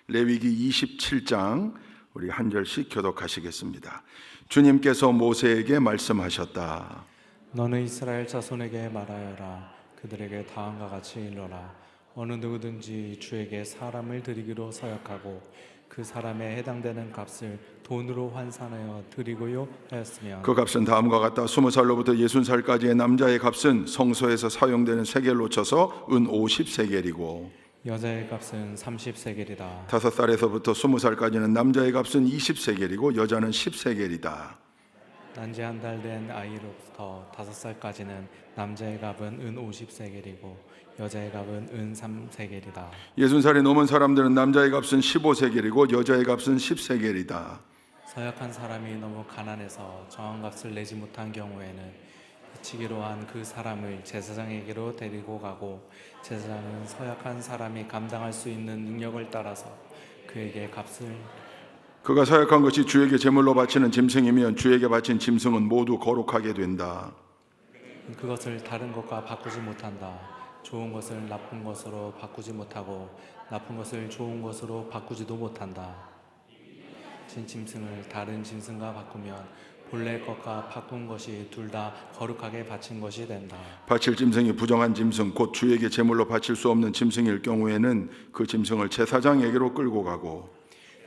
레위기 27장 우리 한 절씩 교독하시겠습니다. 주님께서 모세에게 말씀하셨다. 너는 이스라엘 자손에게 말하여라. 그들에게 다음과 같이 일러라. 어느 누구든지 주에게 사람을 드리기로 서약하고 그 사람에 해당되는 값을 돈으로 환산하여 드리고요 하였으면 그 값은 다음과 같다. 20살로부터 60살까지의 남자의 값은 성소에서 사용되는 세겔로 쳐서 은 50세겔이고 여자의 값은 30세겔이다. 5살에서부터 20살까지는 남자의 값은 20세겔이고 여자는 10세겔이다. 난지 한 달 된 아이로부터 5살까지는 남자의 값은 은 50세겔이고 여자의 값은 은 3세겔이다. 60살이 넘은 사람들은 남자의 값은 15세겔이고 여자의 값은 10세겔이다. 서약한 사람이 너무 가난해서 정한 값을 내지 못한 경우에는 해치기로 한 그 사람을 제사장에게로 데리고 가고 제사장은 서약한 사람이 감당할 수 있는 능력을 따라서 그에게 값을 그가 서약한 것이 주에게 제물로 바치는 짐승이면 주에게 바친 짐승은 모두 거룩하게 된다. 그것을 다른 것과 바꾸지 못한다. 좋은 것을 나쁜 것으로 바꾸지 못하고 나쁜 것을 좋은 것으로 바꾸지도 못한다. 진 짐승을 다른 짐승과 바꾸면 본래 것과 바꾼 것이 둘 다 거룩하게 바친 것이 된다. 바칠 짐승이 부정한 짐승 곧 주에게 제물로 바칠 수 없는 짐승일 경우에는 그 짐승을 제사장에게로 끌고 가고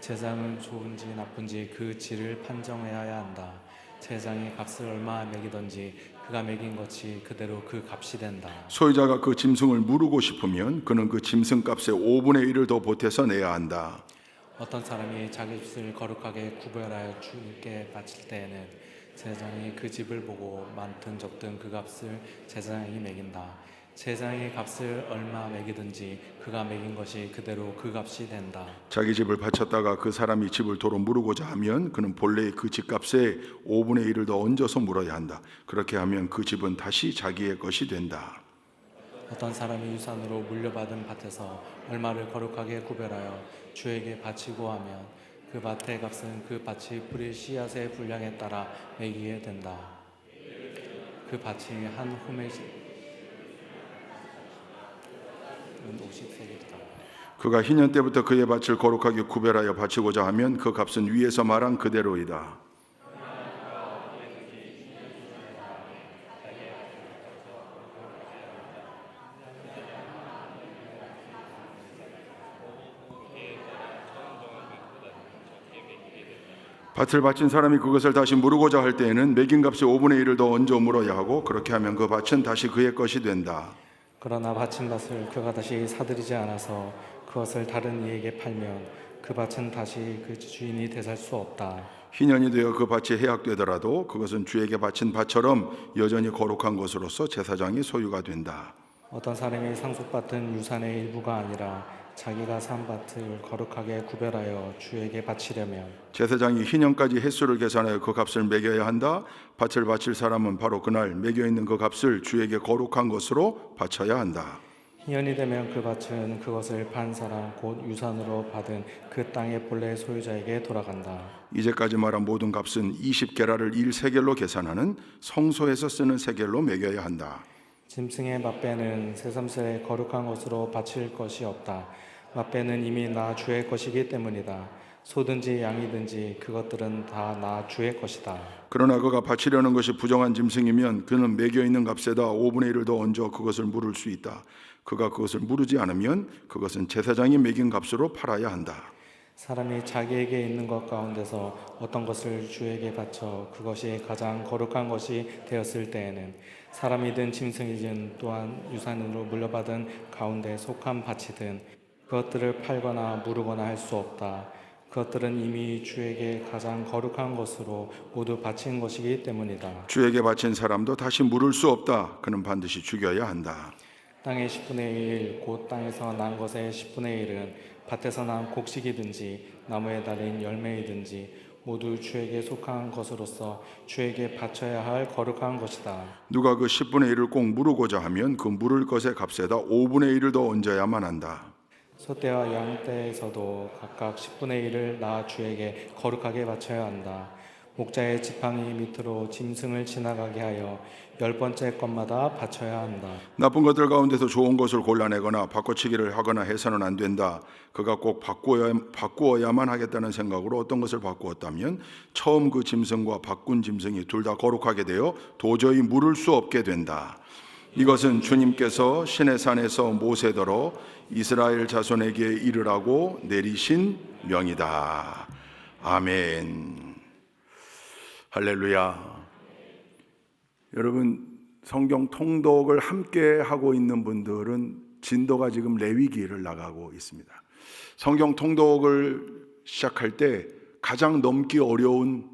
제사장은 좋은지 나쁜지 그 질을 판정해야 한다. 제사장이 값을 얼마 매기든지 그가 매긴 것이 그대로 그 값이 된다. 소유자가 그 짐승을 무르고 싶으면 그는 그 짐승 값의 5분의 1을 더 보태서 내야 한다. 어떤 사람이 자기 집을 거룩하게 구별하여 주님께 바칠 때에는 제사장이 그 집을 보고 많든 적든 그 값을 제사장이 매긴다. 제사장의 값을 얼마 매기든지 그가 매긴 것이 그대로 그 값이 된다. 자기 집을 바쳤다가 그 사람이 집을 도로 무르고자 하면 그는 본래의 그 집값의 5분의 1을 더 얹어서 물어야 한다. 그렇게 하면 그 집은 다시 자기의 것이 된다. 어떤 사람이 유산으로 물려받은 밭에서 얼마를 거룩하게 구별하여 주에게 바치고 하면 그 밭의 값은 그 밭이 뿌릴 씨앗의 분량에 따라 매기게 된다. 그 밭이 한 홈에 50세겔이다. 그가 희년 때부터 그의 밭을 거룩하게 구별하여 바치고자 하면 그 값은 위에서 말한 그대로이다. 밭을 바친 사람이 그것을 다시 무르고자 할 때에는 매긴 값의 5분의 1을 더 얹어 물어야 하고 그렇게 하면 그 밭은 다시 그의 것이 된다. 그러나 바친 밭을 그가 다시 사들이지 않아서 그것을 다른 이에게 팔면 그 밭은 다시 그 주인이 되살 수 없다. 희년이 되어 그 밭이 해약되더라도 그것은 주에게 바친 밭처럼 여전히 거룩한 것으로서 제사장의 소유가 된다. 어떤 사람이 상속받은 유산의 일부가 아니라 자기가 산 밭을 거룩하게 구별하여 주에게 바치려면 제사장이 희년까지 횟수를 계산하여 그 값을 매겨야 한다. 밭을 바칠 사람은 바로 그날 매겨 있는 그 값을 주에게 거룩한 것으로 바쳐야 한다. 희년이 되면 그 밭은 그것을 판 사람 곧 유산으로 받은 그 땅의 본래 소유자에게 돌아간다. 이제까지 말한 모든 값은 20게라를 1세겔로 계산하는 성소에서 쓰는 세겔로 매겨야 한다. 짐승의 맛배는 새삼스레 거룩한 것으로 바칠 것이 없다. 맛배는 이미 나 주의 것이기 때문이다. 소든지 양이든지 그것들은 다 나 주의 것이다. 그러나 그가 바치려는 것이 부정한 짐승이면 그는 매겨 있는 값에다 5분의 1을 더 얹어 그것을 물을 수 있다. 그가 그것을 무르지 않으면 그것은 제사장이 매긴 값으로 팔아야 한다. 사람이 자기에게 있는 것 가운데서 어떤 것을 주에게 바쳐 그것이 가장 거룩한 것이 되었을 때에는 사람이든 짐승이든 또한 유산으로 물려받은 가운데 속한 밭이든 그것들을 팔거나 무르거나 할 수 없다. 그것들은 이미 주에게 가장 거룩한 것으로 모두 바친 것이기 때문이다. 주에게 바친 사람도 다시 물을 수 없다. 그는 반드시 죽여야 한다. 땅의 10분의 1, 곧 땅에서 난 것의 10분의 1은 밭에서 난 곡식이든지 나무에 달린 열매이든지 모두 주에게 속한 것으로서 주에게 바쳐야 할 거룩한 것이다. 누가 그 10분의 1을 꼭 무르고자 하면 그 물을 것의 값에다 5분의 1을 더 얹어야만 한다. 소떼와 양떼에서도 각각 10분의 1을 나 주에게 거룩하게 바쳐야 한다. 목자의 지팡이 밑으로 짐승을 지나가게 하여 10번째 것마다 바쳐야 한다. 나쁜 것들 가운데서 좋은 것을 골라내거나 바꿔치기를 하거나 해서는 안 된다. 그가 꼭 바꾸어야만 하겠다는 생각으로 어떤 것을 바꾸었다면 처음 그 짐승과 바꾼 짐승이 둘 다 거룩하게 되어 도저히 물을 수 없게 된다. 이것은 주님께서 시내산에서 모세더러 이스라엘 자손에게 이르라고 내리신 명이다. 아멘. 할렐루야. 여러분, 성경 통독을 함께 하고 있는 분들은 진도가 지금 레위기를 나가고 있습니다. 성경 통독을 시작할 때 가장 넘기 어려운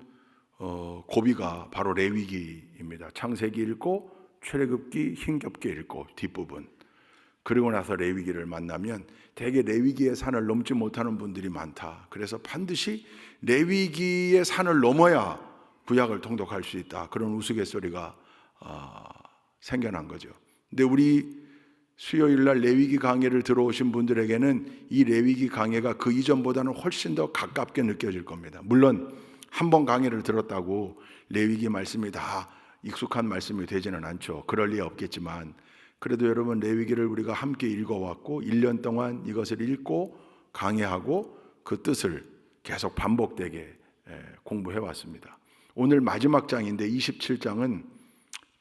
고비가 바로 레위기입니다. 창세기 읽고 출애굽기 힘겹게 읽고 뒷부분, 그리고 나서 레위기를 만나면 대개 레위기의 산을 넘지 못하는 분들이 많다. 그래서 반드시 레위기의 산을 넘어야 구약을 통독할 수 있다. 그런 우스갯소리가 생겨난 거죠. 근데 우리 수요일 날 레위기 강해를 들어오신 분들에게는 이 레위기 강해가 그 이전보다는 훨씬 더 가깝게 느껴질 겁니다. 물론 한 번 강해를 들었다고 레위기 말씀이 다 익숙한 말씀이 되지는 않죠. 그럴 리 없겠지만 그래도 여러분, 레위기를 우리가 함께 읽어왔고 1년 동안 이것을 읽고 강해하고 그 뜻을 계속 반복되게 공부해왔습니다. 오늘 마지막 장인데 27장은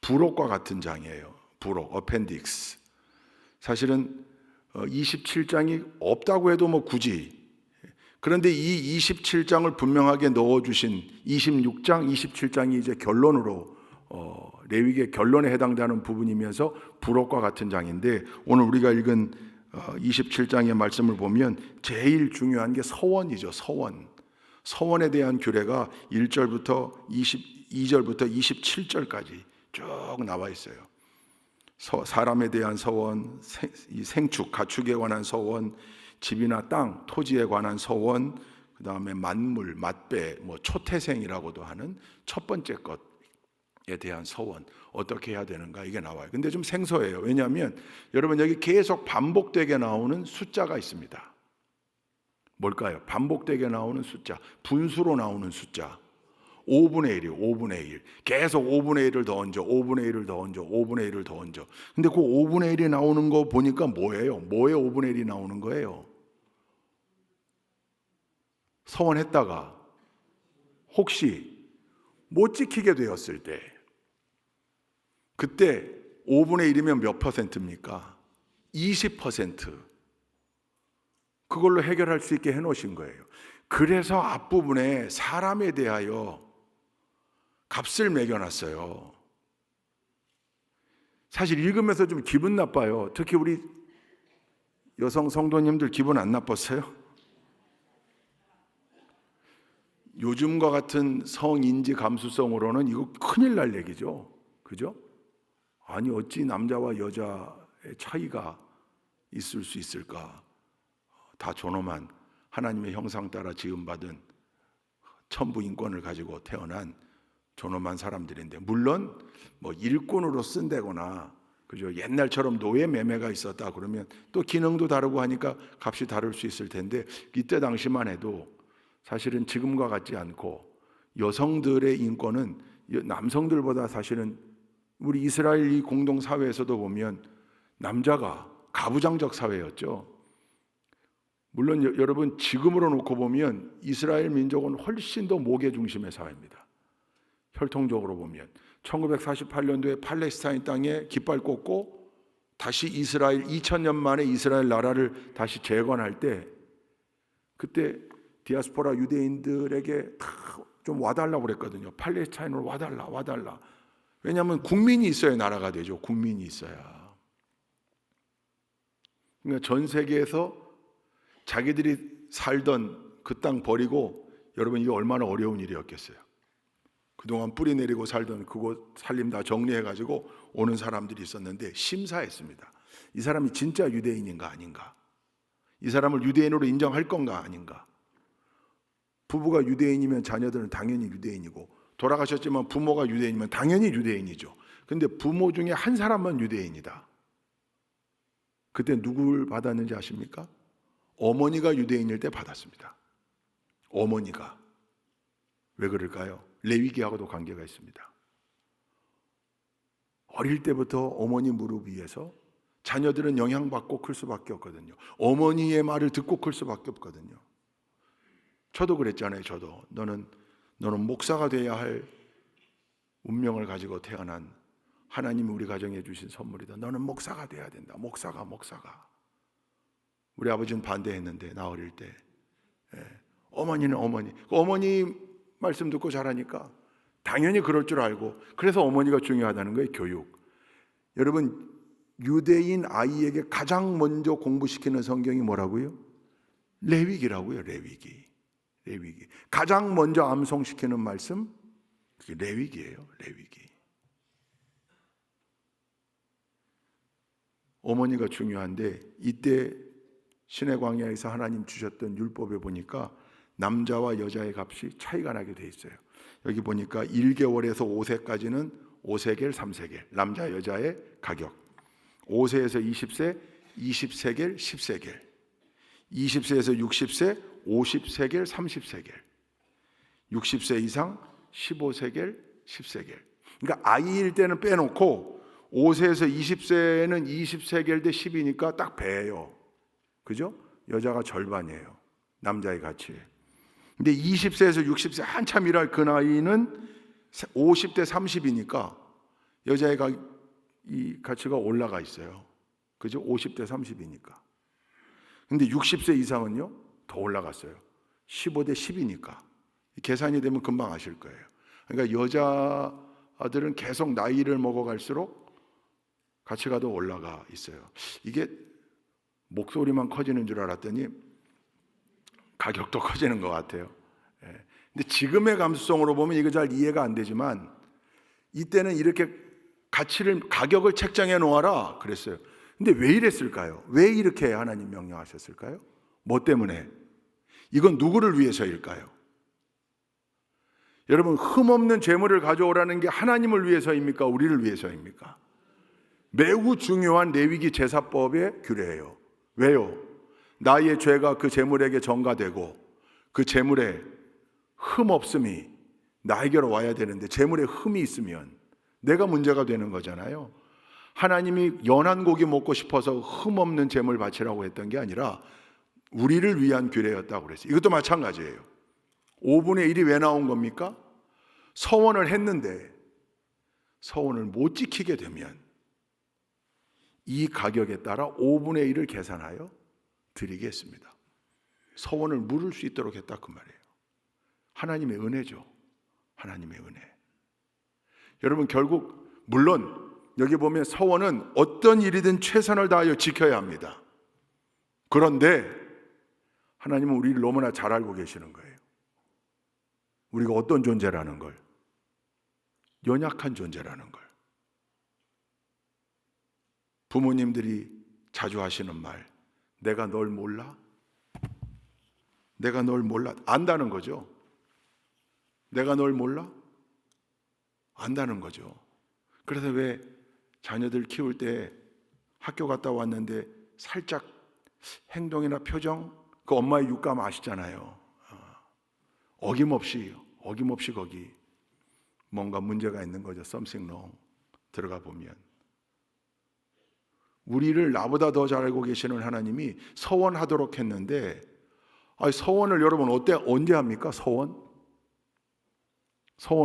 부록과 같은 장이에요. 부록, 어펜딕스. 사실은 27장이 없다고 해도 뭐 굳이, 그런데 이 27장을 분명하게 넣어주신 26장, 27장이 이제 결론으로 레위기의 결론에 해당되는 부분이면서 부록과 같은 장인데, 오늘 우리가 읽은 27장의 말씀을 보면 제일 중요한 게 서원이죠. 서원에 대한 규례가 1절부터 22절부터 27절까지 쭉 나와 있어요. 사람에 대한 서원, 생축, 가축에 관한 서원, 집이나 땅, 토지에 관한 서원, 그 다음에 만물, 맛배, 초태생이라고도 하는 첫 번째 것에 대한 서원, 어떻게 해야 되는가, 이게 나와요. 근데 좀 생소해요. 왜냐하면 여러분, 여기 계속 반복되게 나오는 숫자가 있습니다. 뭘까요? 반복되게 나오는 숫자, 분수로 나오는 숫자. 5분의 1이요. 5분의 1. 계속 5분의 1을 더 얹어, 5분의 1을 더 얹어, 5분의 1을 더 얹어. 근데 그 5분의 1이 나오는 거 보니까 뭐예요? 뭐에 5분의 1이 나오는 거예요? 서원했다가 혹시 못 지키게 되었을 때, 그때 5분의 1이면 몇 퍼센트입니까? 20%. 그걸로 해결할 수 있게 해놓으신 거예요. 그래서 앞부분에 사람에 대하여 값을 매겨놨어요. 사실 읽으면서 좀 기분 나빠요. 특히 우리 여성 성도님들 기분 안 나빴어요? 요즘과 같은 성인지 감수성으로는 이거 큰일 날 얘기죠. 그죠? 아니, 어찌 남자와 여자의 차이가 있을 수 있을까? 다 존엄한 하나님의 형상 따라 지음받은 천부 인권을 가지고 태어난 존엄한 사람들인데, 물론 일꾼으로 쓴다거나, 그죠? 옛날처럼 노예 매매가 있었다 그러면 또 기능도 다르고 하니까 값이 다를 수 있을 텐데, 이때 당시만 해도 사실은 지금과 같지 않고 여성들의 인권은 남성들보다, 사실은 우리 이스라엘 이 공동 사회에서도 보면 남자가 가부장적 사회였죠. 물론 여러분, 지금으로 놓고 보면 이스라엘 민족은 훨씬 더 목의 중심의 사회입니다. 혈통적으로 보면 1948년도에 팔레스타인 땅에 깃발 꽂고 다시 이스라엘, 2000년 만에 이스라엘 나라를 다시 재건할 때, 그때 디아스포라 유대인들에게 다 좀 와달라고 그랬거든요. 팔레스타인으로 와달라. 왜냐하면 국민이 있어야 나라가 되죠. 국민이 있어야. 그러니까 전 세계에서 자기들이 살던 그 땅 버리고, 여러분, 이게 얼마나 어려운 일이었겠어요. 그동안 뿌리 내리고 살던 그곳 살림 다 정리해가지고 오는 사람들이 있었는데 심사했습니다. 이 사람이 진짜 유대인인가 아닌가, 이 사람을 유대인으로 인정할 건가 아닌가. 부부가 유대인이면 자녀들은 당연히 유대인이고, 돌아가셨지만 부모가 유대인이면 당연히 유대인이죠. 근데 부모 중에 한 사람만 유대인이다. 그때 누굴 받았는지 아십니까? 어머니가 유대인일 때 받았습니다. 어머니가. 왜 그럴까요? 레위기하고도 관계가 있습니다. 어릴 때부터 어머니 무릎 위에서 자녀들은 영향받고 클 수밖에 없거든요. 어머니의 말을 듣고 클 수밖에 없거든요. 저도 그랬잖아요. 저도 너는 목사가 돼야 할 운명을 가지고 태어난 하나님이 우리 가정에 주신 선물이다. 너는 목사가 돼야 된다. 목사가. 우리 아버지는 반대했는데 나 어릴 때. 어머니는 어머니 말씀 듣고 자라니까 당연히 그럴 줄 알고, 그래서 어머니가 중요하다는 거예요. 교육. 여러분, 유대인 아이에게 가장 먼저 공부시키는 성경이 뭐라고요? 레위기라고요. 레위기. 가장 먼저 암송시키는 말씀, 그게 레위기예요. 레위기. 어머니가 중요한데, 이때 신의 광야에서 하나님 주셨던 율법에 보니까 남자와 여자의 값이 차이가 나게 돼 있어요. 여기 보니까 1개월에서 5세까지는 5세겔, 3세겔, 남자 여자의 가격. 5세에서 20세, 20세겔, 10세겔. 20세에서 60세, 50세겔, 30세겔. 60세 이상 15세겔, 10세겔. 그러니까 아이일 때는 빼놓고 5세에서 20세는 20세겔 대 10이니까 딱 배예요. 그죠? 여자가 절반이에요. 남자의 가치. 근데 20세에서 60세 한참 일할 그 나이는 50대 30이니까 여자의 이 가치가 올라가 있어요. 그죠? 50대 30이니까. 근데 60세 이상은요, 더 올라갔어요. 15대 10이니까. 계산이 되면 금방 아실 거예요. 그러니까 여자들은 계속 나이를 먹어갈수록 가치가 더 올라가 있어요. 이게 목소리만 커지는 줄 알았더니 가격도 커지는 것 같아요. 근데 지금의 감수성으로 보면 이거 잘 이해가 안 되지만, 이때는 이렇게 가격을 책정해 놓아라 그랬어요. 근데 왜 이랬을까요? 왜 이렇게 하나님 명령하셨을까요? 뭐 때문에? 이건 누구를 위해서일까요? 여러분, 흠없는 재물을 가져오라는 게 하나님을 위해서입니까? 우리를 위해서입니까? 매우 중요한 레위기 제사법의 규례예요. 왜요? 나의 죄가 그 재물에게 전가되고 그 재물에 흠 없음이 나에게로 와야 되는데, 재물에 흠이 있으면 내가 문제가 되는 거잖아요. 하나님이 연한 고기 먹고 싶어서 흠 없는 재물 바치라고 했던 게 아니라 우리를 위한 규례였다고 그랬어요. 이것도 마찬가지예요. 5분의 1이 왜 나온 겁니까? 서원을 했는데 서원을 못 지키게 되면 이 가격에 따라 5분의 1을 계산하여 드리겠습니다. 서원을 물을 수 있도록 했다 그 말이에요. 하나님의 은혜죠. 하나님의 은혜. 여러분, 결국 물론 여기 보면 서원은 어떤 일이든 최선을 다하여 지켜야 합니다. 그런데 하나님은 우리를 너무나 잘 알고 계시는 거예요. 우리가 어떤 존재라는 걸, 연약한 존재라는 걸. 부모님들이 자주 하시는 말, 내가 널 몰라? 내가 널 몰라? 안다는 거죠. 내가 널 몰라? 안다는 거죠. 그래서 왜 자녀들 키울 때 학교 갔다 왔는데 살짝 행동이나 표정, 그 엄마의 육감 아시잖아요. 어김없이 거기 뭔가 문제가 있는 거죠. Something wrong. 들어가 보면 우리를 나보다 더 잘 알고 계시는 하나님이 서원하도록 했는데, 서원을 여러분 언제 합니까? 서원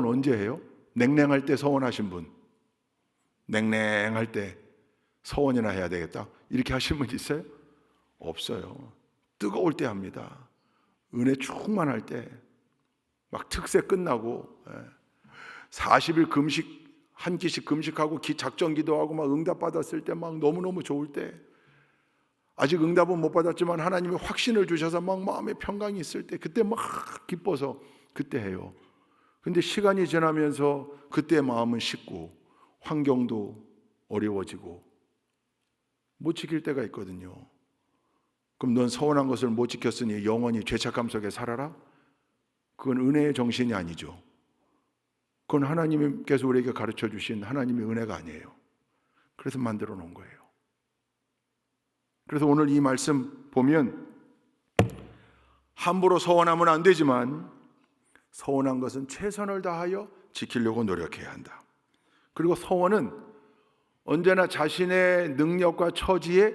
언제 해요? 냉랭할 때 서원하신 분, 냉랭할 때 서원이나 해야 되겠다 이렇게 하신 분 있어요? 없어요. 뜨거울 때 합니다. 은혜 충만할 때, 막 특세 끝나고 40일 금식, 한 끼씩 금식하고 작정 기도하고 막 응답 받았을 때, 막 너무너무 좋을 때, 아직 응답은 못 받았지만 하나님이 확신을 주셔서 막 마음에 평강이 있을 때, 그때 막 기뻐서 그때 해요. 근데 시간이 지나면서 그때 마음은 식고 환경도 어려워지고 못 지킬 때가 있거든요. 그럼 넌 서운한 것을 못 지켰으니 영원히 죄책감 속에 살아라? 그건 은혜의 정신이 아니죠. 그건 하나님께서 우리에게 가르쳐 주신 하나님의 은혜가 아니에요. 그래서 만들어 놓은 거예요. 그래서 오늘 이 말씀 보면 함부로 서원하면 안 되지만 서원한 것은 최선을 다하여 지키려고 노력해야 한다. 그리고 서원은 언제나 자신의 능력과 처지에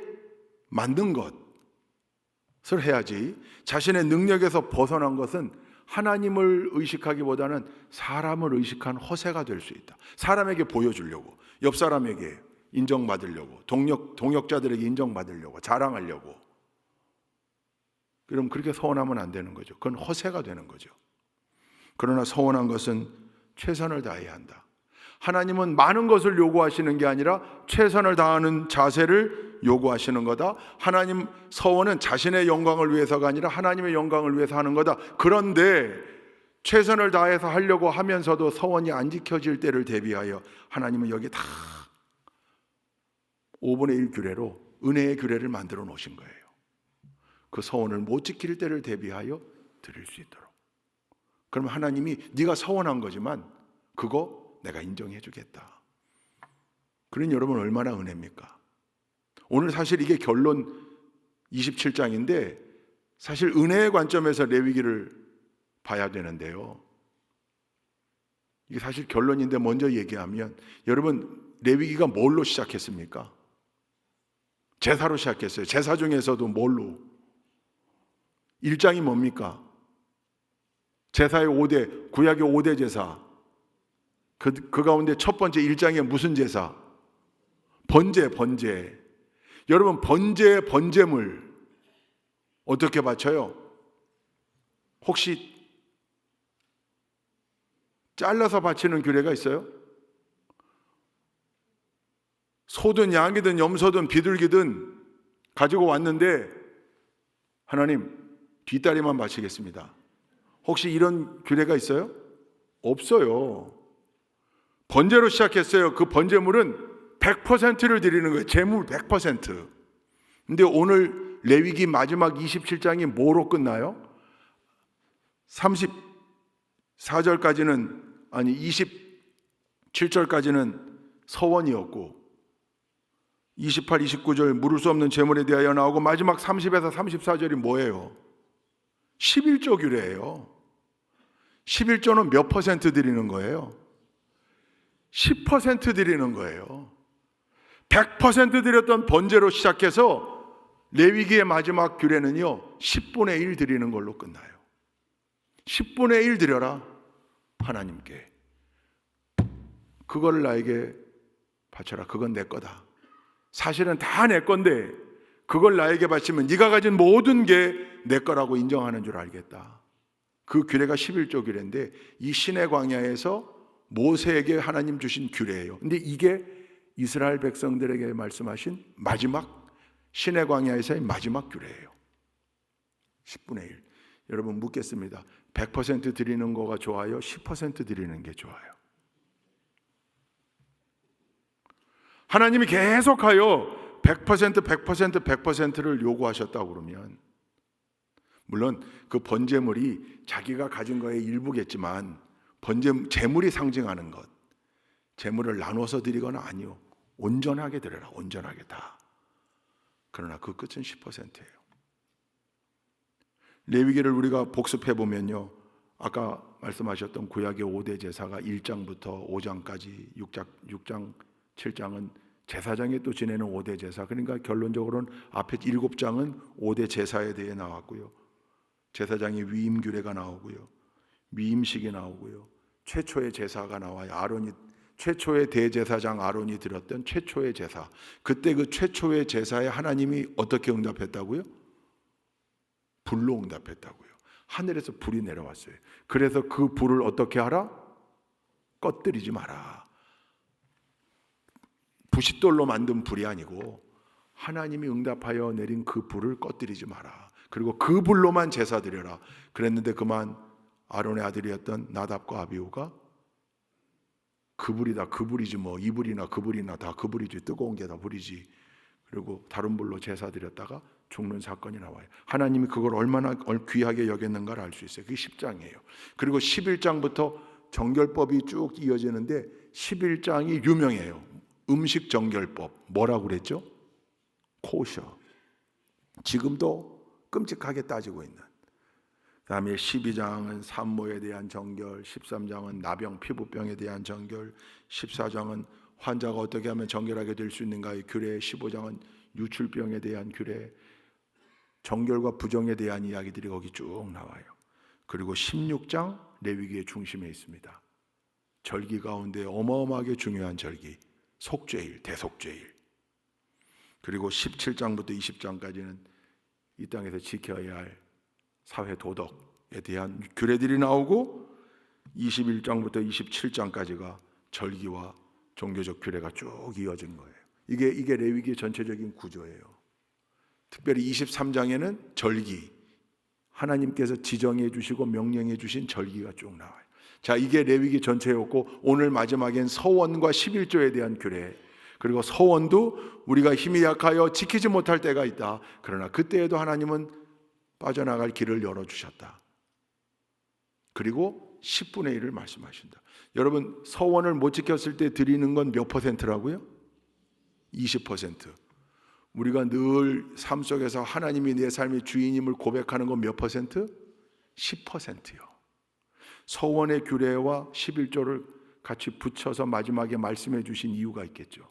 맞는 것을 해야지, 자신의 능력에서 벗어난 것은 하나님을 의식하기보다는 사람을 의식한 허세가 될 수 있다. 사람에게 보여주려고, 옆 사람에게 인정받으려고, 동역자들에게 인정받으려고, 자랑하려고. 그럼 그렇게 서원하면 안 되는 거죠. 그건 허세가 되는 거죠. 그러나 서원한 것은 최선을 다해야 한다. 하나님은 많은 것을 요구하시는 게 아니라 최선을 다하는 자세를 요구하시는 거다. 하나님 서원은 자신의 영광을 위해서가 아니라 하나님의 영광을 위해서 하는 거다. 그런데 최선을 다해서 하려고 하면서도 서원이 안 지켜질 때를 대비하여 하나님은 여기 다 5분의 1 규례로 은혜의 규례를 만들어 놓으신 거예요. 그 서원을 못 지킬 때를 대비하여 드릴 수 있도록. 그러면 하나님이 네가 서원한 거지만 그거 내가 인정해 주겠다. 그러니 여러분 얼마나 은혜입니까? 오늘 사실 이게 결론 27장인데 사실 은혜의 관점에서 레위기를 봐야 되는데요. 이게 사실 결론인데 먼저 얘기하면, 여러분 레위기가 뭘로 시작했습니까? 제사로 시작했어요. 제사 중에서도 뭘로? 1장이 뭡니까? 제사의 5대, 구약의 5대 제사. 그 가운데 첫 번째 1장에 무슨 제사? 번제. 여러분 번제물 어떻게 바쳐요? 혹시 잘라서 바치는 규례가 있어요? 소든 양이든 염소든 비둘기든 가지고 왔는데 하나님 뒷다리만 바치겠습니다. 혹시 이런 규례가 있어요? 없어요. 번제로 시작했어요. 그 번제물은 100%를 드리는 거예요. 제물 100%. 근데 오늘 레위기 마지막 27장이 뭐로 끝나요? 34절까지는, 아니 27절까지는 서원이었고 28, 29절 물을 수 없는 제물에 대하여 나오고 마지막 30에서 34절이 뭐예요? 11조 규례예요. 11조는 몇 퍼센트 드리는 거예요? 10% 드리는 거예요. 100% 드렸던 번제로 시작해서 레위기의 마지막 규례는요 10분의 1 드리는 걸로 끝나요. 10분의 1 드려라 하나님께. 그걸 나에게 바쳐라. 그건 내 거다. 사실은 다 내 건데 그걸 나에게 바치면 네가 가진 모든 게 내 거라고 인정하는 줄 알겠다. 그 규례가 11조 규례인데 이 시내 광야에서 모세에게 하나님 주신 규례예요. 근데 이게 이스라엘 백성들에게 말씀하신 마지막 시내 광야에서의 마지막 규례예요. 10분의 1. 여러분 묻겠습니다. 100% 드리는 거가 좋아요? 10% 드리는 게 좋아요? 하나님이 계속하여 100%를 요구하셨다고 그러면, 물론 그 번제물이 자기가 가진 거의 일부겠지만 제물이 상징하는 것, 제물을 나눠서 드리거나 아니요, 온전하게 드려라. 온전하게 다. 그러나 그 끝은 10%예요. 레위기를 우리가 복습해 보면요, 아까 말씀하셨던 구약의 5대 제사가 1장부터 5장까지 6장 7장은 제사장이 또 지내는 5대 제사. 그러니까 결론적으로는 앞에 7장은 5대 제사에 대해 나왔고요, 제사장의 위임 규례가 나오고요, 위임식이 나오고요, 최초의 제사가 나와요. 아론이, 최초의 대제사장 아론이 드렸던 최초의 제사. 그때 그 최초의 제사에 하나님이 어떻게 응답했다고요? 불로 응답했다고요. 하늘에서 불이 내려왔어요. 그래서 그 불을 어떻게 하라? 꺼뜨리지 마라. 부싯돌로 만든 불이 아니고 하나님이 응답하여 내린 그 불을 꺼뜨리지 마라. 그리고 그 불로만 제사 드려라. 그랬는데 그만 아론의 아들이었던 나답과 아비후가 그 불이다, 그 불이지 뭐, 이 불이나 그 불이나 다 그 불이지, 뜨거운 게 다 불이지. 그리고 다른 불로 제사 드렸다가 죽는 사건이 나와요. 하나님이 그걸 얼마나 귀하게 여겼는가를 알 수 있어요. 그게 10장이에요. 그리고 11장부터 정결법이 쭉 이어지는데 11장이 유명해요. 음식 정결법. 뭐라고 그랬죠? 코셔. 지금도 끔찍하게 따지고 있는. 그다음에 12장은 산모에 대한 정결, 13장은 나병 피부병에 대한 정결, 14장은 환자가 어떻게 하면 정결하게 될 수 있는가의 규례, 15장은 유출병에 대한 규례, 정결과 부정에 대한 이야기들이 거기 쭉 나와요. 그리고 16장 레위기의 중심에 있습니다. 절기 가운데 어마어마하게 중요한 절기, 속죄일, 대속죄일. 그리고 17장부터 20장까지는 이 땅에서 지켜야 할 사회 도덕에 대한 규례들이 나오고 21장부터 27장까지가 절기와 종교적 규례가 쭉 이어진 거예요. 이게 레위기의 전체적인 구조예요. 특별히 23장에는 절기, 하나님께서 지정해 주시고 명령해 주신 절기가 쭉 나와요. 자, 이게 레위기 전체였고 오늘 마지막엔 서원과 11조에 대한 규례, 그리고 서원도 우리가 힘이 약하여 지키지 못할 때가 있다. 그러나 그때에도 하나님은 빠져나갈 길을 열어주셨다. 그리고 10분의 1을 말씀하신다. 여러분, 서원을 못 지켰을 때 드리는 건 몇 퍼센트라고요? 20%. 우리가 늘 삶 속에서 하나님이 내 삶의 주인임을 고백하는 건 몇 퍼센트? 10%요. 서원의 규례와 11조를 같이 붙여서 마지막에 말씀해 주신 이유가 있겠죠.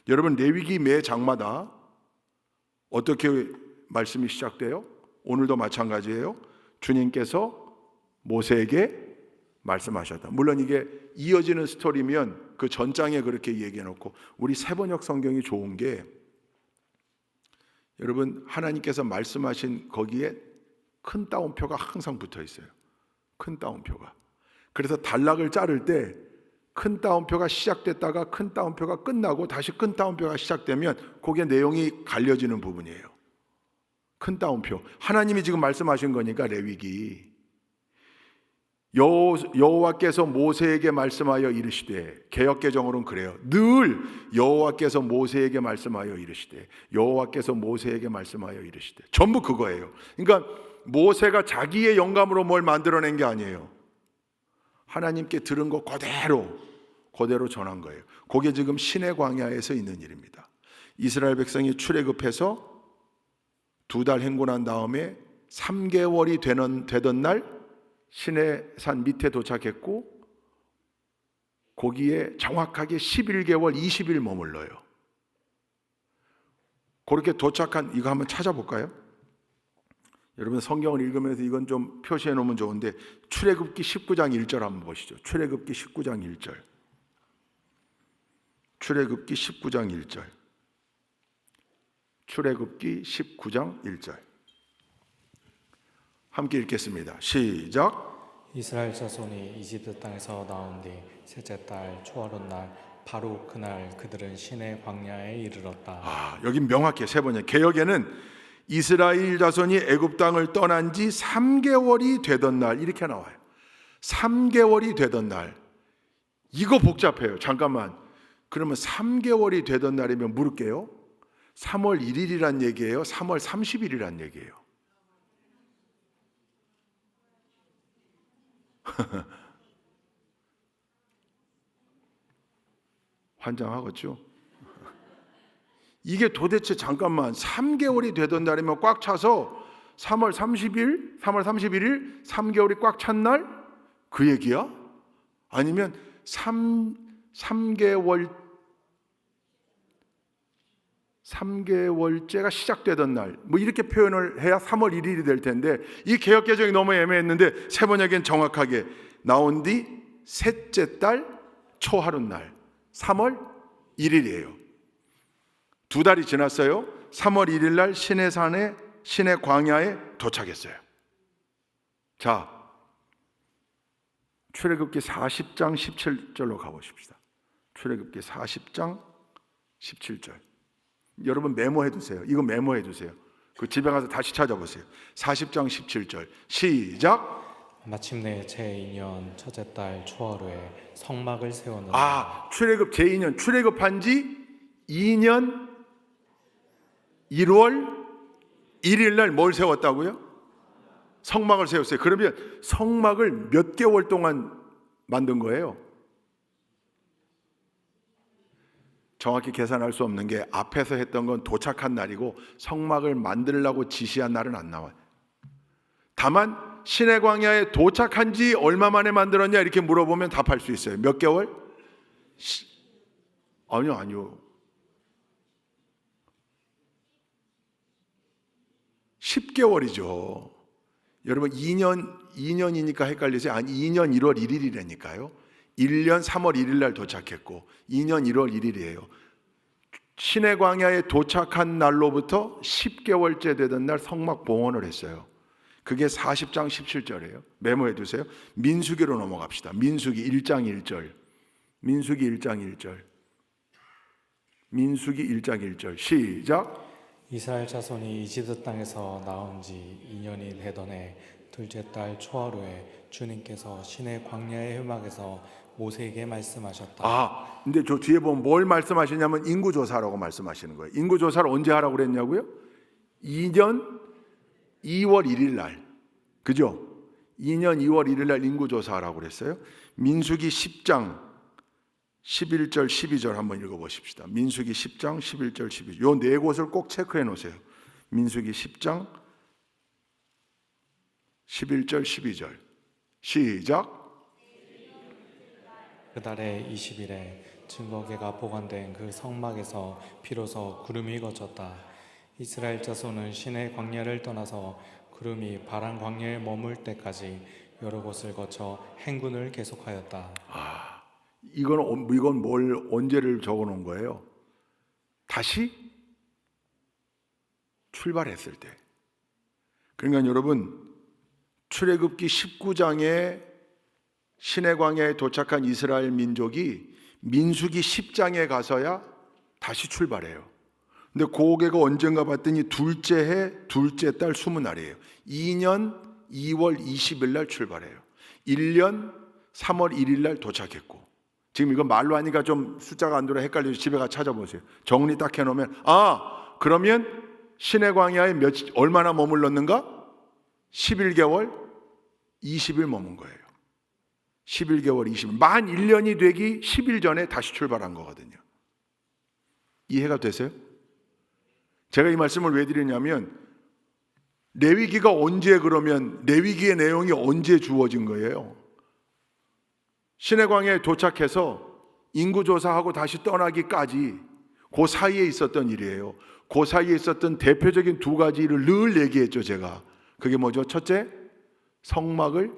여러분, 레위기 매 장마다 어떻게 말씀이 시작돼요? 오늘도 마찬가지예요. 주님께서 모세에게 말씀하셨다. 물론 이게 이어지는 스토리면 그 전장에 그렇게 얘기해 놓고, 우리 세번역 성경이 좋은 게 여러분, 하나님께서 말씀하신 거기에 큰 따옴표가 항상 붙어 있어요. 큰 따옴표가. 그래서 단락을 자를 때 큰 따옴표가 시작됐다가 큰 따옴표가 끝나고 다시 큰 따옴표가 시작되면 그게 내용이 갈려지는 부분이에요. 큰 따옴표. 하나님이 지금 말씀하신 거니까 레위기. 여호와께서 모세에게 말씀하여 이르시되, 개역개정으로는 그래요. 늘 여호와께서 모세에게 말씀하여 이르시되, 여호와께서 모세에게 말씀하여 이르시되, 전부 그거예요. 그러니까 모세가 자기의 영감으로 뭘 만들어낸 게 아니에요. 하나님께 들은 거 그대로 전한 거예요. 그게 지금 시내 광야에서 있는 일입니다. 이스라엘 백성이 출애굽해서 2달 행군한 다음에 3개월이 되던 날 시내산 밑에 도착했고, 거기에 정확하게 11개월 20일 머물러요. 그렇게 도착한, 이거 한번 찾아볼까요? 여러분, 성경을 읽으면서 이건 좀 표시해 놓으면 좋은데, 출애굽기 19장 1절 한번 보시죠. 출애굽기 19장 1절. 출애굽기 19장 1절. 출애굽기 19장 1절. 함께 읽겠습니다. 시작. 이스라엘 자손이 이집트 땅에서 나온 뒤 셋째 달 초하룻날 바로 그날 그들은 시내 광야에 이르렀다. 여기 명확해. 세 번째 개역에는 이스라엘 자손이 애굽 땅을 떠난 지 3개월이 되던 날 이렇게 나와요. 3개월이 되던 날. 이거 복잡해요. 잠깐만. 그러면 3개월이 되던 날이면 물을게요. 3월 1일이란 얘기예요? 3월 30일이란 얘기예요? 환장하겠죠? 이게 도대체 잠깐만 3개월이 되던 날이면 꽉 차서 3월 30일, 3월 31일 3개월이 꽉 찬 날? 그 얘기야? 아니면 3개월째가 시작되던 날, 뭐 이렇게 표현을 해야 3월 1일이 될 텐데, 이 개역 개정이 너무 애매했는데 세번역엔 정확하게 나온 뒤 셋째 달 초하룻날 3월 1일이에요. 2달이 지났어요. 3월 1일 날 시내산에 시내 광야에 도착했어요. 자, 출애굽기 40장 17절로 가보십시다. 출애굽기 40장 17절. 여러분 메모해 두세요. 이거 메모해 두세요. 그 집에 가서 다시 찾아보세요. 40장 17절 시작. 마침내 제2년 첫째 달 초하루에 성막을 세웠는데. 출애굽 제2년 출애굽한 지 2년 1월 1일 날 뭘 세웠다고요? 성막을 세웠어요. 그러면 성막을 몇 개월 동안 만든 거예요? 정확히 계산할 수 없는 게 앞에서 했던 건 도착한 날이고 성막을 만들려고 지시한 날은 안 나와요. 다만 시내 광야에 도착한 지 얼마 만에 만들었냐 이렇게 물어보면 답할 수 있어요. 몇 개월? 아니요. 10개월이죠. 여러분 2년이니까 헷갈리세요? 아니 2년 1월 1일이라니까요. 1년 3월 1일 날 도착했고 2년 1월 1일이에요. 시내 광야에 도착한 날로부터 10개월째 되던 날 성막 봉헌을 했어요. 그게 40장 17절이에요. 메모해 두세요. 민수기로 넘어갑시다. 민수기 1장 1절. 민수기 1장 1절. 민수기 1장 1절. 시작. 이스라엘 자손이 이집트 땅에서 나온 지 2년이 되던 해 둘째 달 초하루에 주님께서 시내 광야의 회막에서 모세에게 말씀하셨다. 근데 저 뒤에 보면 뭘 말씀하시냐면 인구조사라고 말씀하시는 거예요. 인구조사를 언제 하라고 그랬냐고요? 2년 2월 1일 날. 그죠? 2년 2월 1일 날 인구조사하라고 그랬어요. 민수기 10장 11절 12절 한번 읽어보십시다. 민수기 10장 11절 12절. 요 네 곳을 꼭 체크해 놓으세요. 민수기 10장 11절 12절. 시작. 그달의 20일에 증거궤가 보관된 그 성막에서 비로소 구름이 거쳤다. 이스라엘 자손은 시내 광야를 떠나서 구름이 바란 광야에 머물 때까지 여러 곳을 거쳐 행군을 계속하였다. 이건 뭘 언제를 적어 놓은 거예요? 다시 출발했을 때. 그러니까 여러분 출애굽기 19장에 시내 광야에 도착한 이스라엘 민족이 민수기 10장에 가서야 다시 출발해요. 근데 그게가 언젠가 봤더니 둘째 해 둘째 달 20날이에요. 2년 2월 20일 날 출발해요. 1년 3월 1일 날 도착했고, 지금 이거 말로 하니까 좀 숫자가 안 들어 헷갈려서 집에 가서 찾아보세요. 정리 딱 해놓으면 그러면 시내 광야에 얼마나 머물렀는가? 11개월 20일 머문 거예요. 11개월 20일, 만 1년이 되기 10일 전에 다시 출발한 거거든요. 이해가 되세요? 제가 이 말씀을 왜 드리냐면 레위기가 언제, 그러면 레위기의 내용이 언제 주어진 거예요? 시내 광야에 도착해서 인구조사하고 다시 떠나기까지 그 사이에 있었던 일이에요. 그 사이에 있었던 대표적인 두 가지 일을 늘 얘기했죠, 제가. 그게 뭐죠? 첫째, 성막을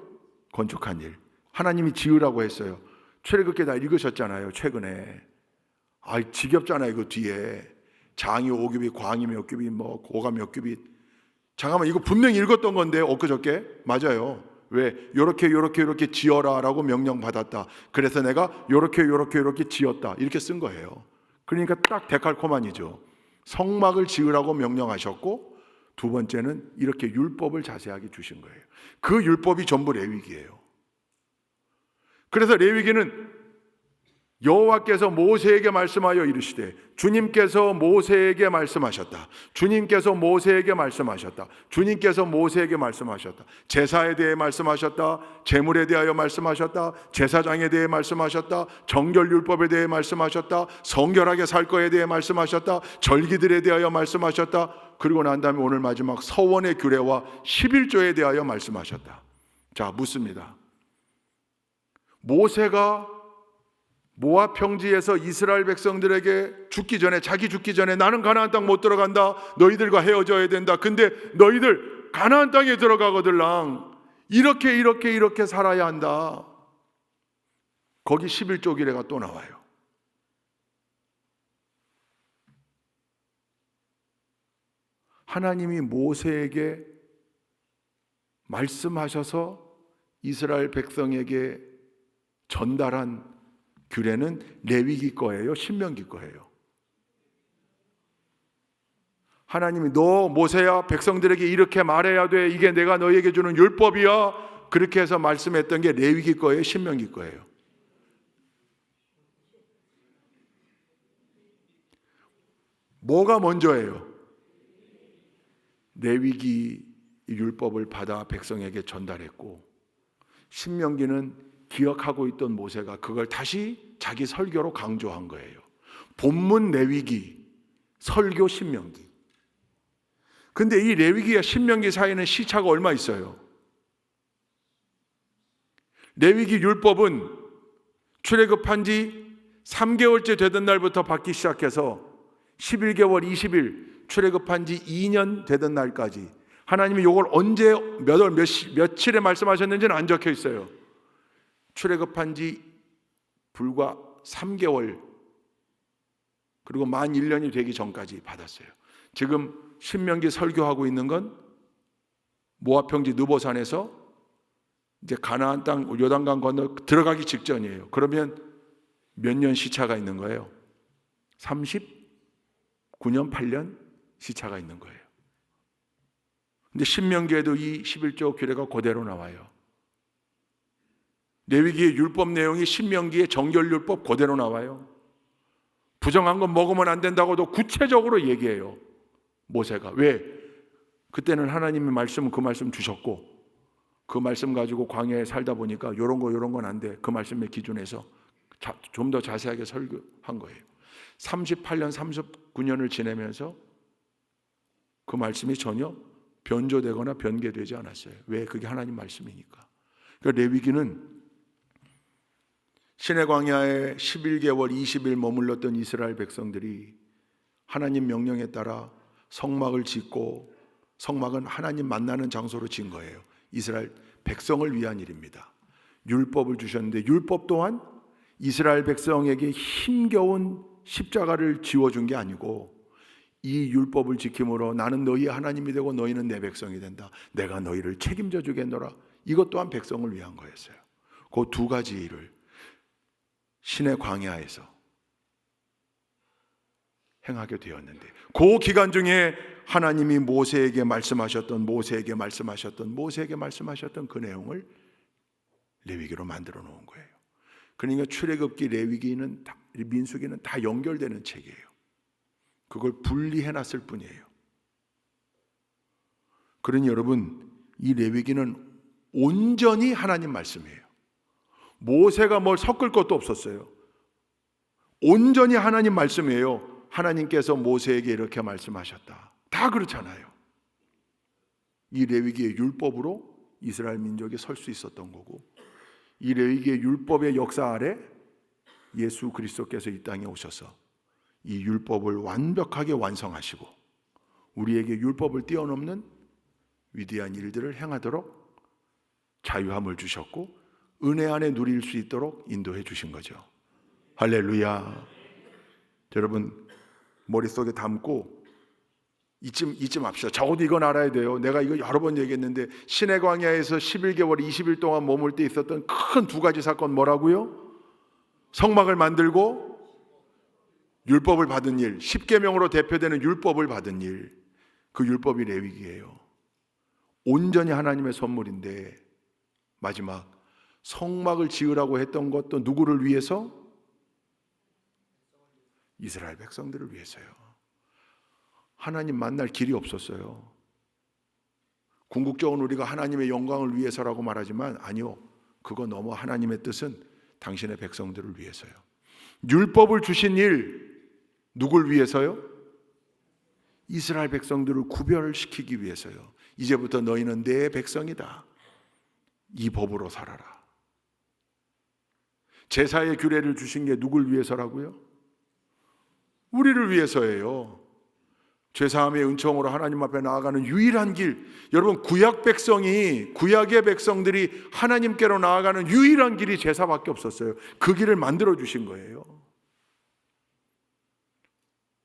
건축한 일. 하나님이 지으라고 했어요. 출애굽기 다 읽으셨잖아요, 최근에. 지겹잖아요, 그 뒤에. 장이 5규빗, 광이 몇 규빗, 고가 몇 규빗. 잠깐만, 이거 분명히 읽었던 건데, 엊그저께. 맞아요. 왜? 요렇게 지어라라고 명령 받았다. 그래서 내가 요렇게 지었다. 이렇게 쓴 거예요. 그러니까 딱 데칼코만이죠. 성막을 지으라고 명령하셨고, 두 번째는 이렇게 율법을 자세하게 주신 거예요. 그 율법이 전부 레위기예요. 그래서 레위기는 여호와께서 모세에게 말씀하여 이르시되, 주님께서 모세에게 말씀하셨다. 주님께서 모세에게 말씀하셨다. 주님께서 모세에게 말씀하셨다. 제사에 대해 말씀하셨다. 제물에 대하여 말씀하셨다. 제사장에 대해 말씀하셨다. 정결율법에 대해 말씀하셨다. 성결하게 살 거에 대해 말씀하셨다. 절기들에 대하여 말씀하셨다. 그리고 난 다음에 오늘 마지막 서원의 규례와 11조에 대하여 말씀하셨다. 자, 묻습니다. 모세가 모압 평지에서 이스라엘 백성들에게 자기 죽기 전에 나는 가나안 땅 못 들어간다. 너희들과 헤어져야 된다. 근데 너희들 가나안 땅에 들어가거들랑 이렇게 살아야 한다. 거기 11조 규례가 또 나와요. 하나님이 모세에게 말씀하셔서 이스라엘 백성에게 전달한 규례는 레위기 거예요? 신명기 거예요? 하나님이 너 모세야, 백성들에게 이렇게 말해야 돼. 이게 내가 너희에게 주는 율법이야. 그렇게 해서 말씀했던 게 레위기 거예요? 신명기 거예요? 뭐가 먼저예요? 레위기 율법을 받아 백성에게 전달했고, 신명기는 기억하고 있던 모세가 그걸 다시 자기 설교로 강조한 거예요. 본문 레위기, 설교 신명기. 근데 이 레위기와 신명기 사이에는 시차가 얼마 있어요? 레위기 율법은 출애굽한 지 3개월째 되던 날부터 받기 시작해서 11개월 20일 출애굽한 지 2년 되던 날까지 하나님이 이걸 언제 며칠에 말씀하셨는지는 안 적혀 있어요. 출애굽한 지 불과 3개월 그리고 만 1년이 되기 전까지 받았어요. 지금 신명기 설교하고 있는 건 모압 평지 느보산에서 이제 가나안 땅 요단강 건너 들어가기 직전이에요. 그러면 몇 년 시차가 있는 거예요? 39년 8년 시차가 있는 거예요. 근데 신명기에도 이 11조 규례가 그대로 나와요. 레위기의 율법 내용이 신명기의 정결율법 그대로 나와요. 부정한 건 먹으면 안 된다고도 구체적으로 얘기해요. 모세가. 왜? 그때는 하나님의 말씀은 그 말씀 주셨고 그 말씀 가지고 광야에 살다 보니까 이런 건 안 돼. 그 말씀의 기준에서 좀 더 자세하게 설교한 거예요. 38년 39년을 지내면서 그 말씀이 전혀 변조되거나 변개되지 않았어요. 왜? 그게 하나님 말씀이니까. 그러니까 레위기는 시내 광야에 11개월 20일 머물렀던 이스라엘 백성들이 하나님 명령에 따라 성막을 짓고, 성막은 하나님 만나는 장소로 진 거예요. 이스라엘 백성을 위한 일입니다. 율법을 주셨는데 율법 또한 이스라엘 백성에게 힘겨운 십자가를 지워준 게 아니고 이 율법을 지킴으로 나는 너희의 하나님이 되고 너희는 내 백성이 된다. 내가 너희를 책임져 주겠노라. 이것 또한 백성을 위한 거였어요. 그 두 가지 일을 시내 광야에서 행하게 되었는데 그 기간 중에 하나님이 모세에게 말씀하셨던 그 내용을 레위기로 만들어 놓은 거예요. 그러니까 출애굽기, 레위기는 민수기는 다 연결되는 책이에요. 그걸 분리해 놨을 뿐이에요. 그러니 여러분, 이 레위기는 온전히 하나님 말씀이에요. 모세가 뭘 섞을 것도 없었어요. 온전히 하나님 말씀이에요. 하나님께서 모세에게 이렇게 말씀하셨다. 다 그렇잖아요. 이 레위기의 율법으로 이스라엘 민족이 설 수 있었던 거고, 이 레위기의 율법의 역사 아래 예수 그리스도께서 이 땅에 오셔서 이 율법을 완벽하게 완성하시고 우리에게 율법을 뛰어넘는 위대한 일들을 행하도록 자유함을 주셨고 은혜 안에 누릴 수 있도록 인도해 주신 거죠. 할렐루야. 여러분 머릿속에 담고 잊지 맙시다. 적어도 이건 알아야 돼요. 내가 이거 여러 번 얘기했는데 시내 광야에서 11개월 20일 동안 머물 때 있었던 큰 두 가지 사건 뭐라고요? 성막을 만들고 율법을 받은 일, 십계명으로 대표되는 율법을 받은 일. 그 율법이 레위기예요. 온전히 하나님의 선물인데 마지막 성막을 지으라고 했던 것도 누구를 위해서? 이스라엘 백성들을 위해서요. 하나님 만날 길이 없었어요. 궁극적으로 우리가 하나님의 영광을 위해서라고 말하지만 아니요. 그거 넘어 하나님의 뜻은 당신의 백성들을 위해서요. 율법을 주신 일 누굴 위해서요? 이스라엘 백성들을 구별시키기 위해서요. 이제부터 너희는 내 백성이다. 이 법으로 살아라. 제사의 규례를 주신 게 누굴 위해서라고요? 우리를 위해서예요. 죄사함의 은총으로 하나님 앞에 나아가는 유일한 길. 여러분 구약의 백성들이 하나님께로 나아가는 유일한 길이 제사밖에 없었어요. 그 길을 만들어 주신 거예요.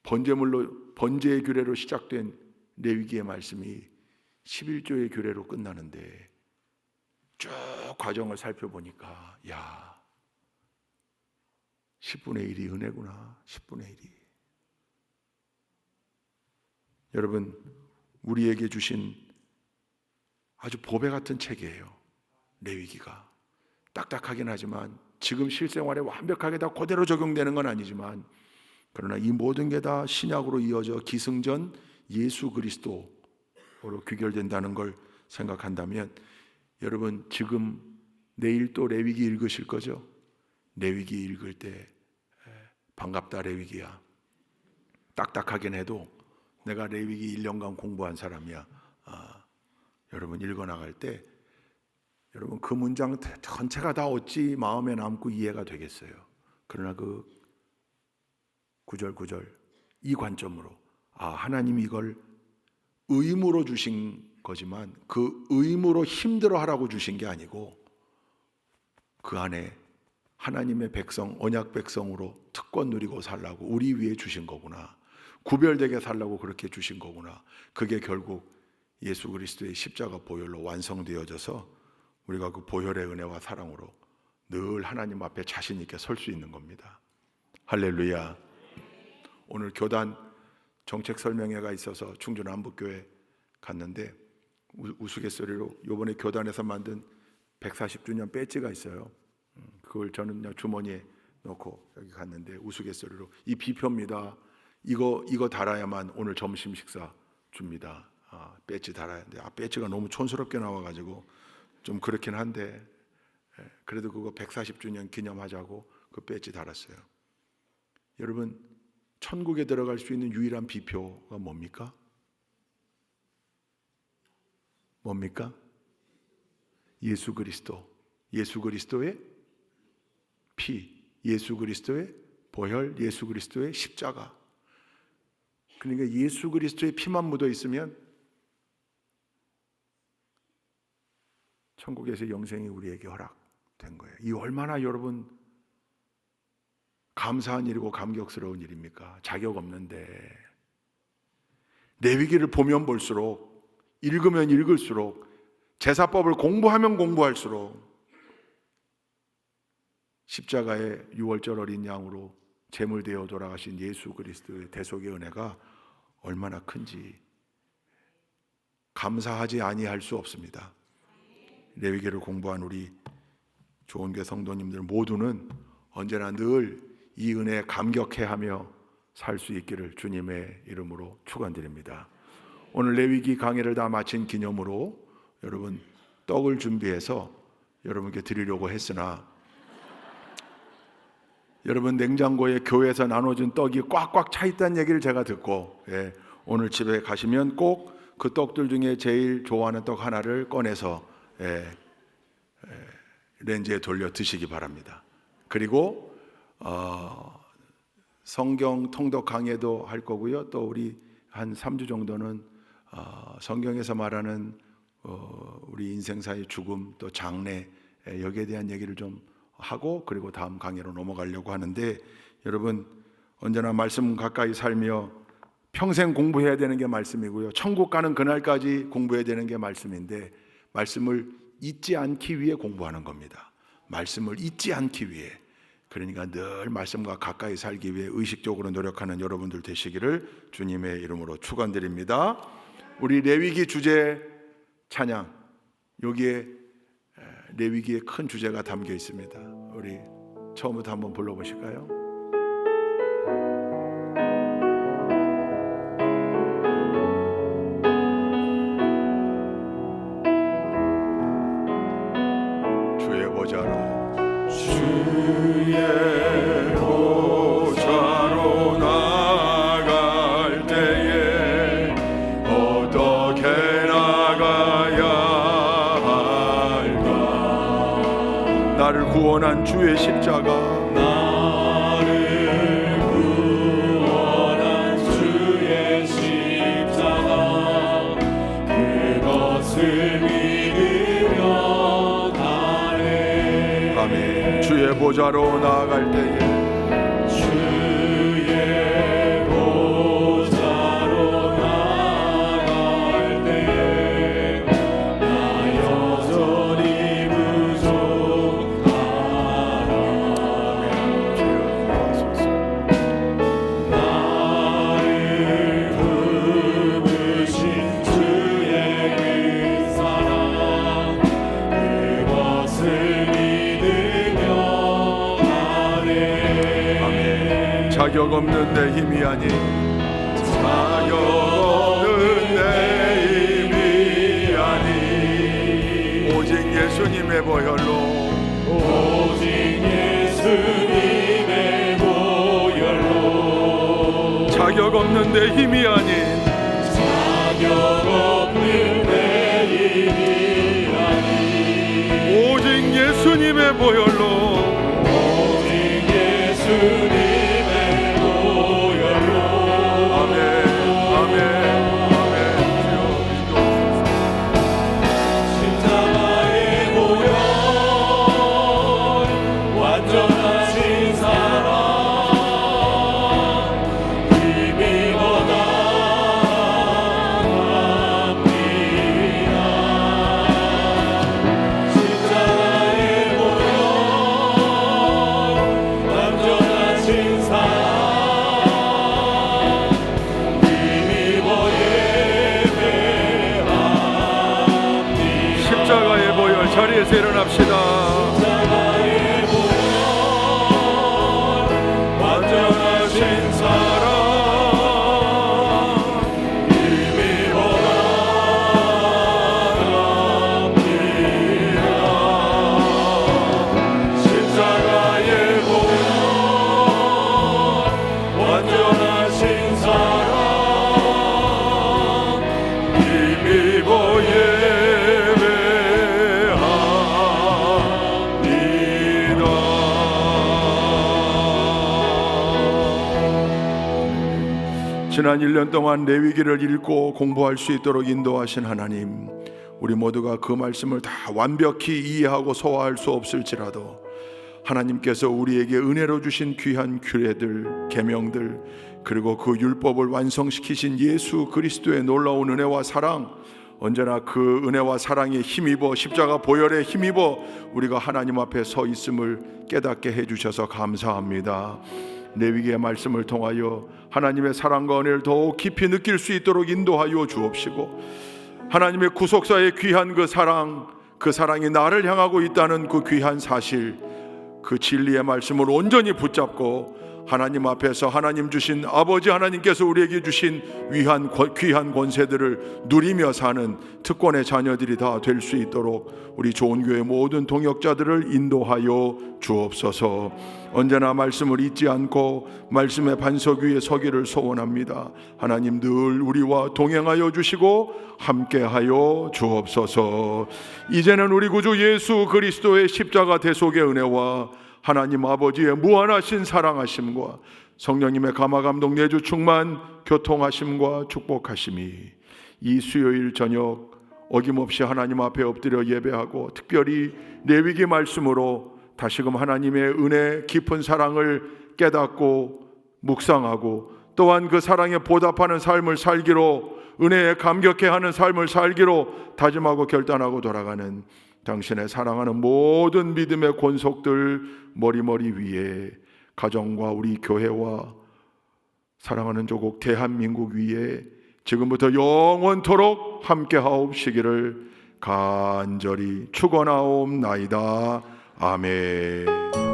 번제의 규례로 시작된 레위기의 말씀이 11조의 규례로 끝나는데 쭉 과정을 살펴보니까 10분의 1이 은혜구나. 10분의 1이. 여러분 우리에게 주신 아주 보배 같은 책이에요. 레위기가. 딱딱하긴 하지만 지금 실생활에 완벽하게 다 그대로 적용되는 건 아니지만 그러나 이 모든 게 다 신약으로 이어져 기승전 예수 그리스도로 귀결된다는 걸 생각한다면 여러분 지금 내일 또 레위기 읽으실 거죠? 레위기 읽을 때 반갑다 레위기야. 딱딱하긴 해도 내가 레위기 1년간 공부한 사람이야. 여러분 읽어나갈 때 여러분 그 문장 전체가 다 어찌 마음에 남고 이해가 되겠어요. 그러나 그 구절 이 관점으로 하나님이 이걸 의무로 주신 거지만 그 의무로 힘들어 하라고 주신 게 아니고 그 안에 하나님의 백성, 언약 백성으로 특권 누리고 살라고 우리 위해 주신 거구나. 구별되게 살라고 그렇게 주신 거구나. 그게 결국 예수 그리스도의 십자가 보혈로 완성되어져서 우리가 그 보혈의 은혜와 사랑으로 늘 하나님 앞에 자신 있게 설 수 있는 겁니다. 할렐루야. 오늘 교단 정책 설명회가 있어서 충주 남북교회 갔는데 우스갯소리로 이번에 교단에서 만든 140주년 배지가 있어요. 그걸 저는 주머니에 넣고 여기 갔는데 우스갯소리로 이 비표입니다. 이거 달아야만 오늘 점심 식사 줍니다. 배지 달아야 돼. 배지가 너무 촌스럽게 나와가지고 좀 그렇긴 한데 그래도 그거 140주년 기념하자고 그 배지 달았어요. 여러분 천국에 들어갈 수 있는 유일한 비표가 뭡니까? 뭡니까? 예수 그리스도. 예수 그리스도의 피, 예수 그리스도의 보혈, 예수 그리스도의 십자가. 그러니까 예수 그리스도의 피만 묻어 있으면 천국에서 영생이 우리에게 허락된 거예요. 이 얼마나 여러분 감사한 일이고 감격스러운 일입니까? 자격 없는데 레위기를 보면 볼수록 읽으면 읽을수록 제사법을 공부하면 공부할수록 십자가의 유월절 어린 양으로 제물되어 돌아가신 예수 그리스도의 대속의 은혜가 얼마나 큰지 감사하지 아니할 수 없습니다. 레위기를 공부한 우리 좋은교회 성도님들 모두는 언제나 늘 이 은혜에 감격해하며 살 수 있기를 주님의 이름으로 축원드립니다. 오늘 레위기 강의를 다 마친 기념으로 여러분 떡을 준비해서 여러분께 드리려고 했으나 여러분 냉장고에 교회에서 나눠준 떡이 꽉꽉 차 있다는 얘기를 제가 듣고 오늘 집에 가시면 꼭 그 떡들 중에 제일 좋아하는 떡 하나를 꺼내서 렌즈에 돌려 드시기 바랍니다. 그리고 성경 통독 강의도 할 거고요. 또 우리 한 3주 정도는 성경에서 말하는 우리 인생사의 죽음 또 장래 여기에 대한 얘기를 좀 하고 그리고 다음 강의로 넘어가려고 하는데 여러분 언제나 말씀 가까이 살며 평생 공부해야 되는 게 말씀이고요. 천국 가는 그날까지 공부해야 되는 게 말씀인데 말씀을 잊지 않기 위해 공부하는 겁니다. 말씀을 잊지 않기 위해. 그러니까 늘 말씀과 가까이 살기 위해 의식적으로 노력하는 여러분들 되시기를 주님의 이름으로 축원드립니다. 우리 레위기 주제 찬양 여기에 레위기의 큰 주제가 담겨 있습니다. 우리 처음부터 한번 불러보실까요? 주의 보좌로 나갈 때에 어떻게 나가야 할까? 나를 구원한 주의 십자가 나를 구원한 주의 십자가 그것을 믿으며 가네. 아멘. 주의 보좌로 나아갈 때에 주의 보좌로 나갈 때에 나 여전히 부족하다. 나를 부르신 주의 그 사랑 그것을 믿으며 가네. 자격 없는 내 힘이 아닌 자격 없는 내 힘이 아닌 오직 예수님의 보혈로 오직 예수님의 보혈로 자격 없는 내 힘이 아닌 자격 없는 내 힘이 아닌 예수님의 보혈로 오직 예수님의 보혈로 아멘 아멘 아멘 주여 인도하소서 십자가의 보혈 완전하신 사랑 힘입어 나갑니다. 십자가의 보혈 완전하신 사랑 힘입어 예배합니다. 십자가의 보혈 자리에서 일어납시다. 십자가의 보혈 완전하신 사랑 힘입어 나갑니다. 십자가의 보혈 완전하신 사랑 힘입어 지난 1년 동안 레위기를 읽고 공부할 수 있도록 인도하신 하나님, 우리 모두가 그 말씀을 다 완벽히 이해하고 소화할 수 없을지라도 하나님께서 우리에게 은혜로 주신 귀한 규례들, 계명들, 그리고 그 율법을 완성시키신 예수 그리스도의 놀라운 은혜와 사랑, 언제나 그 은혜와 사랑에 힘입어 십자가 보혈에 힘입어 우리가 하나님 앞에 서 있음을 깨닫게 해주셔서 감사합니다. 레위기의 말씀을 통하여 하나님의 사랑과 은혜를 더욱 깊이 느낄 수 있도록 인도하여 주옵시고, 하나님의 구속사의 귀한 그 사랑이 나를 향하고 있다는 그 귀한 사실, 그 진리의 말씀을 온전히 붙잡고 하나님 앞에서 하나님 주신 아버지 하나님께서 우리에게 주신 귀한 권세들을 누리며 사는 특권의 자녀들이 다 될 수 있도록 우리 좋은 교회 모든 동역자들을 인도하여 주옵소서. 언제나 말씀을 잊지 않고 말씀의 반석 위에 서기를 소원합니다. 하나님 늘 우리와 동행하여 주시고 함께하여 주옵소서. 이제는 우리 구주 예수 그리스도의 십자가 대속의 은혜와 하나님 아버지의 무한하신 사랑하심과 성령님의 감화감동 내주 충만 교통하심과 축복하심이 이 수요일 저녁 어김없이 하나님 앞에 엎드려 예배하고 특별히 레위기 말씀으로 다시금 하나님의 은혜 깊은 사랑을 깨닫고 묵상하고 또한 그 사랑에 보답하는 삶을 살기로, 은혜에 감격해하는 삶을 살기로 다짐하고 결단하고 돌아가는 당신의 사랑하는 모든 믿음의 권속들 머리머리 위에, 가정과 우리 교회와 사랑하는 조국 대한민국 위에 지금부터 영원토록 함께하옵시기를 간절히 축원하옵나이다. 아멘.